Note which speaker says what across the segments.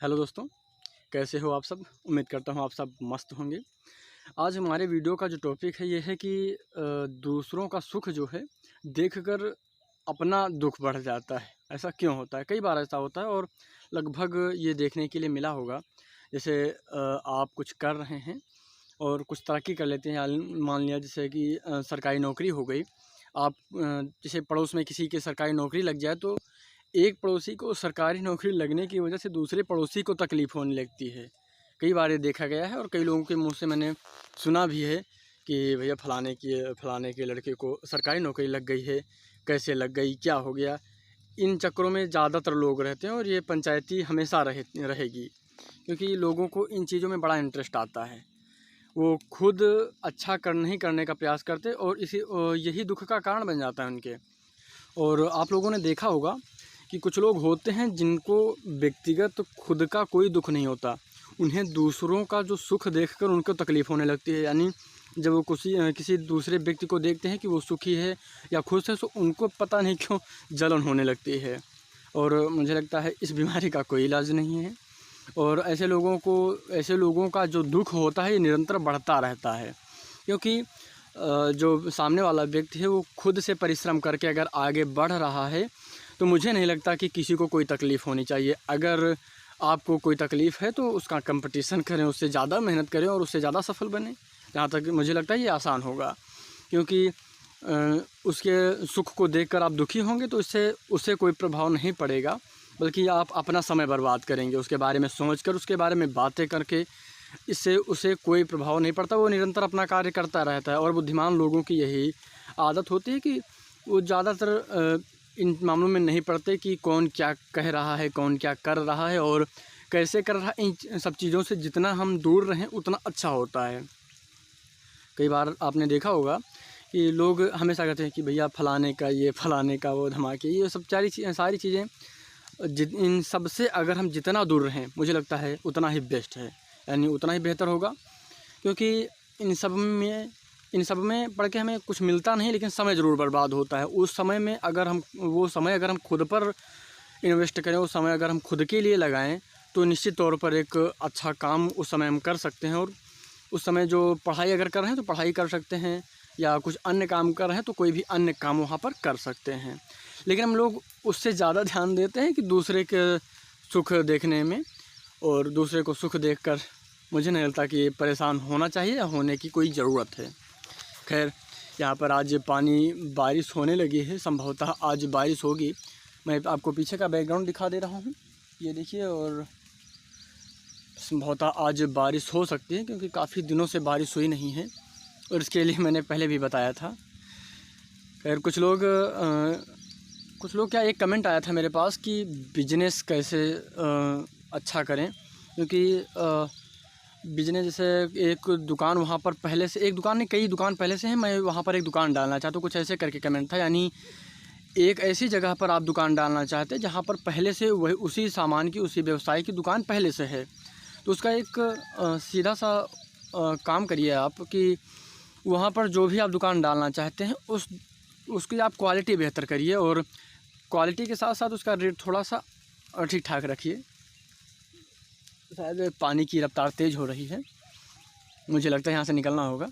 Speaker 1: Hello दोस्तों, कैसे हो आप सब। उम्मीद करता हूँ आप सब मस्त होंगे। आज हमारे वीडियो का जो टॉपिक है ये है कि दूसरों का सुख जो है देखकर अपना दुख बढ़ जाता है। ऐसा क्यों होता है? कई बार ऐसा होता है और लगभग ये देखने के लिए मिला होगा। जैसे आप कुछ कर रहे हैं और कुछ तरक्की कर लेते हैं, मान लिया जैसे कि सरकारी नौकरी हो गई। आप जैसे पड़ोस में किसी की सरकारी नौकरी लग जाए तो एक पड़ोसी को सरकारी नौकरी लगने की वजह से दूसरे पड़ोसी को तकलीफ़ होने लगती है। कई बार ये देखा गया है और कई लोगों के मुंह से मैंने सुना भी है कि भैया फलाने के लड़के को सरकारी नौकरी लग गई है, कैसे लग गई, क्या हो गया। इन चक्करों में ज़्यादातर लोग रहते हैं और ये पंचायती हमेशा रहेगी, क्योंकि लोगों को इन चीज़ों में बड़ा इंटरेस्ट आता है। वो खुद अच्छा नहीं करने का प्रयास करते और यही दुख का कारण बन जाता है उनके। और आप लोगों ने देखा होगा कि कुछ लोग होते हैं जिनको व्यक्तिगत खुद का कोई दुख नहीं होता, उन्हें दूसरों का जो सुख देखकर उनको तकलीफ़ होने लगती है। यानी जब वो किसी दूसरे व्यक्ति को देखते हैं कि वो सुखी है या खुश है, तो उनको पता नहीं क्यों जलन होने लगती है। और मुझे लगता है इस बीमारी का कोई इलाज नहीं है और ऐसे लोगों का जो दुख होता है ये निरंतर बढ़ता रहता है, क्योंकि जो सामने वाला व्यक्ति है वो खुद से परिश्रम करके अगर आगे बढ़ रहा है तो मुझे नहीं लगता कि किसी को कोई तकलीफ़ होनी चाहिए। अगर आपको कोई तकलीफ़ है तो उसका कंपटीशन करें, उससे ज़्यादा मेहनत करें और उससे ज़्यादा सफल बनें। जहाँ तक मुझे लगता है ये आसान होगा, क्योंकि उसके सुख को देखकर आप दुखी होंगे तो उससे कोई प्रभाव नहीं पड़ेगा, बल्कि आप अपना समय बर्बाद करेंगे उसके बारे में सोचकर, उसके बारे में बातें करके। इससे उसे कोई प्रभाव नहीं पड़ता, वो निरंतर अपना कार्य करता रहता है। और बुद्धिमान लोगों की यही आदत होती है कि वो ज़्यादातर इन मामलों में नहीं पड़ते कि कौन क्या कह रहा है, कौन क्या कर रहा है और कैसे कर रहा है। इन सब चीज़ों से जितना हम दूर रहें उतना अच्छा होता है। कई बार आपने देखा होगा कि लोग हमेशा कहते हैं कि भैया फलाने का ये, फलाने का वो, धमाके, ये सब सारी चीज़ें इन सब से अगर हम जितना दूर रहें मुझे लगता है उतना ही बेस्ट है, यानी उतना ही बेहतर होगा। क्योंकि इन सब में पढ़ के हमें कुछ मिलता नहीं, लेकिन समय ज़रूर बर्बाद होता है। उस समय में अगर हम खुद पर इन्वेस्ट करें, वो समय अगर हम खुद के लिए लगाएं तो निश्चित तौर पर एक अच्छा काम उस समय हम कर सकते हैं। और उस समय जो पढ़ाई अगर कर रहे हैं तो पढ़ाई कर सकते हैं, या कुछ अन्य काम कर रहे हैं तो कोई भी अन्य काम वहाँ पर कर सकते हैं। लेकिन हम लोग उससे ज़्यादा ध्यान देते हैं कि दूसरे के सुख देखने में, और दूसरे को सुख देखकर मुझे नहीं लगता कि ये परेशान होना चाहिए या होने की कोई ज़रूरत है। खैर, यहाँ पर आज बारिश होने लगी है, संभवतः आज बारिश होगी। मैं आपको पीछे का बैकग्राउंड दिखा दे रहा हूँ, ये देखिए। और संभवतः आज बारिश हो सकती है, क्योंकि काफ़ी दिनों से बारिश हुई नहीं है और इसके लिए मैंने पहले भी बताया था। खैर, कुछ लोग क्या, एक कमेंट आया था मेरे पास कि बिजनेस कैसे अच्छा करें, क्योंकि बिजनेस जैसे एक दुकान वहाँ पर पहले से, एक दुकान नहीं कई दुकान पहले से है, मैं वहाँ पर एक दुकान डालना चाहता हूँ, कुछ ऐसे करके कमेंट था। यानी एक ऐसी जगह पर आप दुकान डालना चाहते हैं जहाँ पर पहले से वही उसी सामान की, उसी व्यवसाय की दुकान पहले से है। तो उसका एक सीधा सा काम करिए आप कि वहाँ पर जो भी आप दुकान डालना चाहते हैं उसकी आप क्वालिटी बेहतर करिए, और क्वालिटी के साथ साथ उसका रेट थोड़ा सा ठीक ठाक रखिए। शायद पानी की रफ्तार तेज़ हो रही है, मुझे लगता है यहाँ से निकलना होगा।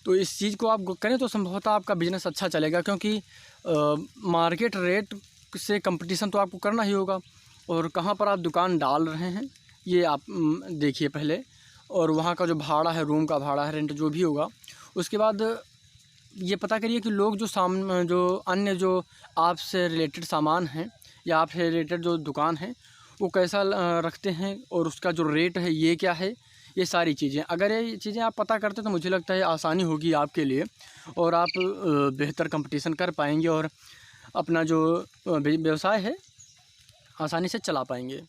Speaker 1: तो इस चीज़ को आप करें तो संभवतः आपका बिज़नेस अच्छा चलेगा, क्योंकि मार्केट रेट से कंपटीशन तो आपको करना ही होगा। और कहाँ पर आप दुकान डाल रहे हैं ये आप देखिए पहले, और वहाँ का जो भाड़ा है, रूम का भाड़ा है, रेंट जो भी होगा, उसके बाद ये पता करिए कि लोग जो अन्य जो आपसे रिलेटेड सामान हैं या आपसे रिलेटेड जो दुकान है वो कैसा रखते हैं और उसका जो रेट है ये क्या है। ये सारी चीज़ें, अगर ये चीज़ें आप पता करते तो मुझे लगता है आसानी होगी आपके लिए, और आप बेहतर कंपटीशन कर पाएंगे और अपना जो व्यवसाय है आसानी से चला पाएंगे।